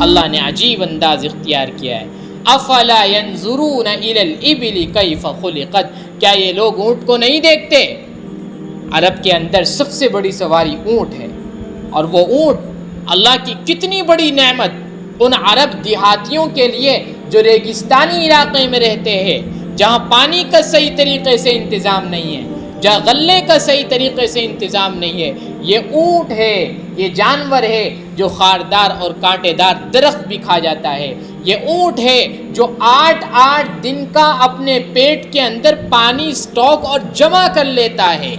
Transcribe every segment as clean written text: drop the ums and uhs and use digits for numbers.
اللہ نے عجیب انداز اختیار کیا ہے. افلا ينظرون الى الابل كيف خلقت، کیا یہ لوگ اونٹ کو نہیں دیکھتے؟ عرب کے اندر سب سے بڑی سواری اونٹ ہے، اور وہ اونٹ اللہ کی کتنی بڑی نعمت ان عرب دیہاتیوں کے لیے جو ریگستانی علاقے میں رہتے ہیں، جہاں پانی کا صحیح طریقے سے انتظام نہیں ہے، جہاں غلے کا صحیح طریقے سے انتظام نہیں ہے. یہ اونٹ ہے، یہ جانور ہے جو خاردار اور کانٹے دار درخت بھی کھا جاتا ہے. یہ اونٹ ہے جو 8 دن کا اپنے پیٹ کے اندر پانی سٹاک اور جمع کر لیتا ہے.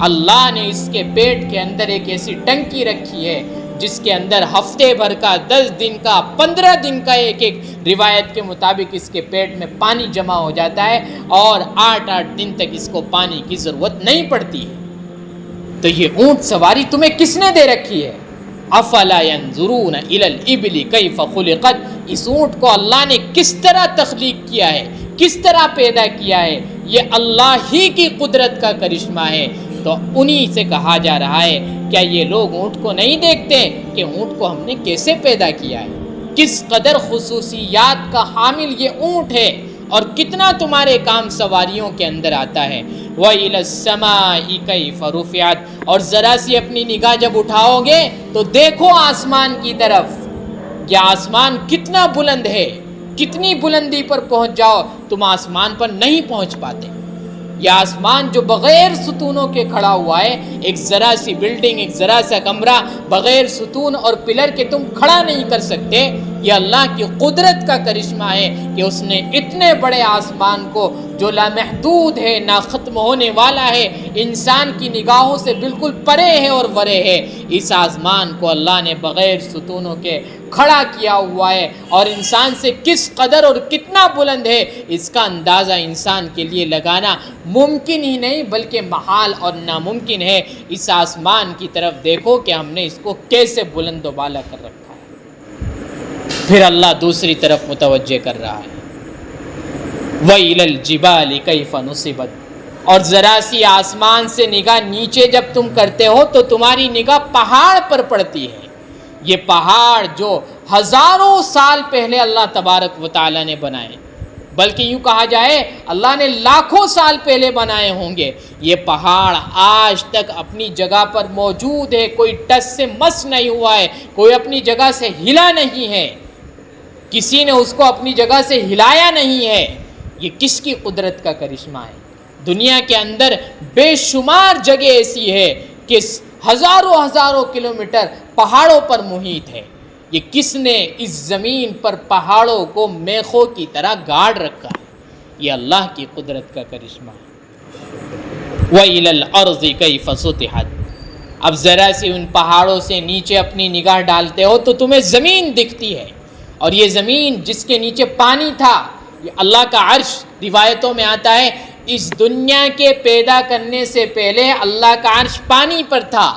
اللہ نے اس کے پیٹ کے اندر ایک ایسی ٹنکی رکھی ہے جس کے اندر ہفتے بھر کا، 10 دن کا، 15 دن کا ایک روایت کے مطابق اس کے پیٹ میں پانی جمع ہو جاتا ہے، اور 8 دن تک اس کو پانی کی ضرورت نہیں پڑتی ہے. تو یہ اونٹ سواری تمہیں کس نے دے رکھی ہے؟ افلا ينظرون الى الابل كيف خلقت، اس اونٹ کو اللہ نے کس طرح تخلیق کیا ہے، کس طرح پیدا کیا ہے، یہ اللہ ہی کی قدرت کا کرشمہ ہے. تو انہی سے کہا جا رہا ہے کیا یہ لوگ اونٹ کو نہیں دیکھتے کہ اونٹ کو ہم نے کیسے پیدا کیا ہے، کس قدر خصوصیات کا حامل یہ اونٹ ہے، اور کتنا تمہارے کام سواریوں کے اندر آتا ہے. وَإِلَى السَّمَاءِ كَيْفَ رُفِعَتْ، اور ذرا سی اپنی نگاہ جب اٹھاؤ گے تو دیکھو آسمان کی طرف، یہ آسمان کتنا بلند ہے. کتنی بلندی پر پہنچ جاؤ تم آسمان پر نہیں پہنچ پاتے. یہ آسمان جو بغیر ستونوں کے کھڑا ہوا ہے، ایک ذرا سی بلڈنگ، ایک ذرا سا کمرہ بغیر ستون اور پلر کے تم کھڑا نہیں کر سکتے. یہ اللہ کی قدرت کا کرشمہ ہے کہ اس نے اتنے بڑے آسمان کو جو لامحدود ہے، نہ ختم ہونے والا ہے، انسان کی نگاہوں سے بالکل پرے ہے اور ورے ہے، اس آسمان کو اللہ نے بغیر ستونوں کے کھڑا کیا ہوا ہے. اور انسان سے کس قدر اور کتنا بلند ہے اس کا اندازہ انسان کے لیے لگانا ممکن ہی نہیں بلکہ محال اور ناممکن ہے. اس آسمان کی طرف دیکھو کہ ہم نے اس کو کیسے بلند و بالا کر رکھا ہے. پھر اللہ دوسری طرف متوجہ کر رہا ہے، وَإِلَى الْجِبَالِ كَيْفَ نُصِبَتْ، اور ذرا سی آسمان سے نگاہ نیچے جب تم کرتے ہو تو تمہاری نگاہ پہاڑ پر پڑتی ہے. یہ پہاڑ جو ہزاروں سال پہلے اللہ تبارک و تعالیٰ نے بنائے، بلکہ یوں کہا جائے اللہ نے لاکھوں سال پہلے بنائے ہوں گے، یہ پہاڑ آج تک اپنی جگہ پر موجود ہے، کوئی ٹس سے مس نہیں ہوا ہے، کوئی اپنی جگہ سے ہلا نہیں ہے، کسی نے اس کو اپنی جگہ سے ہلایا نہیں ہے. یہ کس کی قدرت کا کرشمہ ہے؟ دنیا کے اندر بے شمار جگہ ایسی ہے کہ ہزاروں کلومیٹر پہاڑوں پر محیط ہے. یہ کس نے اس زمین پر پہاڑوں کو میخوں کی طرح گاڑ رکھا ہے؟ یہ اللہ کی قدرت کا کرشمہ ہے. وَإِلَى الْأَرْضِ كَيْفَ سُطِحَتْ، اب ذرا سی ان پہاڑوں سے نیچے اپنی نگاہ ڈالتے ہو تو تمہیں زمین دکھتی ہے، اور یہ زمین جس کے نیچے پانی تھا، یہ اللہ کا عرش روایتوں میں آتا ہے اس دنیا کے پیدا کرنے سے پہلے اللہ کا عرش پانی پر تھا.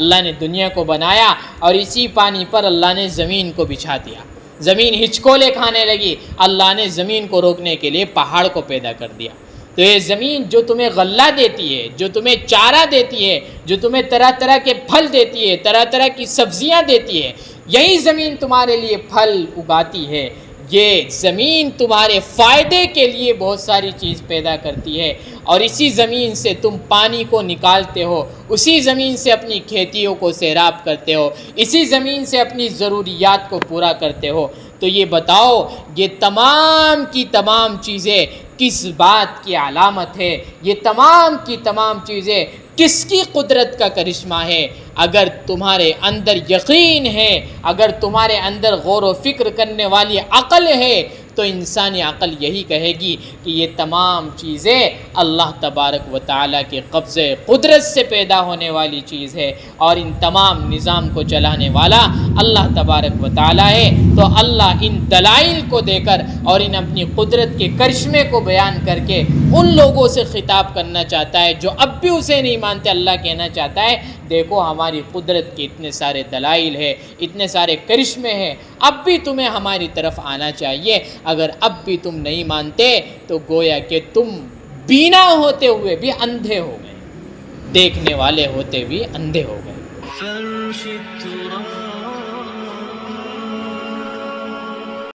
اللہ نے دنیا کو بنایا اور اسی پانی پر اللہ نے زمین کو بچھا دیا. زمین ہچکولے کھانے لگی، اللہ نے زمین کو روکنے کے لیے پہاڑ کو پیدا کر دیا. تو یہ زمین جو تمہیں غلہ دیتی ہے، جو تمہیں چارہ دیتی ہے، جو تمہیں طرح طرح کے پھل دیتی ہے، طرح طرح کی سبزیاں دیتی ہے، یہی زمین تمہارے لیے پھل اگاتی ہے. یہ زمین تمہارے فائدے کے لیے بہت ساری چیز پیدا کرتی ہے، اور اسی زمین سے تم پانی کو نکالتے ہو، اسی زمین سے اپنی کھیتیوں کو سیراب کرتے ہو، اسی زمین سے اپنی ضروریات کو پورا کرتے ہو. تو یہ بتاؤ یہ تمام کی تمام چیزیں کس بات کی علامت ہے؟ یہ تمام کی تمام چیزیں کس کی قدرت کا کرشمہ ہے؟ اگر تمہارے اندر یقین ہے، اگر تمہارے اندر غور و فکر کرنے والی عقل ہے، تو انسانی عقل یہی کہے گی کہ یہ تمام چیزیں اللہ تبارک و تعالیٰ کے قبضے قدرت سے پیدا ہونے والی چیز ہے، اور ان تمام نظام کو چلانے والا اللہ تبارک و تعالیٰ ہے. تو اللہ ان دلائل کو دے کر اور ان اپنی قدرت کے کرشمے کو بیان کر کے ان لوگوں سے خطاب کرنا چاہتا ہے جو اب بھی اسے نہیں مانتے. اللہ کہنا چاہتا ہے دیکھو ہماری قدرت کے اتنے سارے دلائل ہیں، اتنے سارے کرشمے ہیں، اب بھی تمہیں ہماری طرف آنا چاہیے. اگر اب بھی تم نہیں مانتے تو گویا کہ تم بینا ہوتے ہوئے بھی اندھے ہو گئے، دیکھنے والے ہوتے بھی اندھے ہو گئے.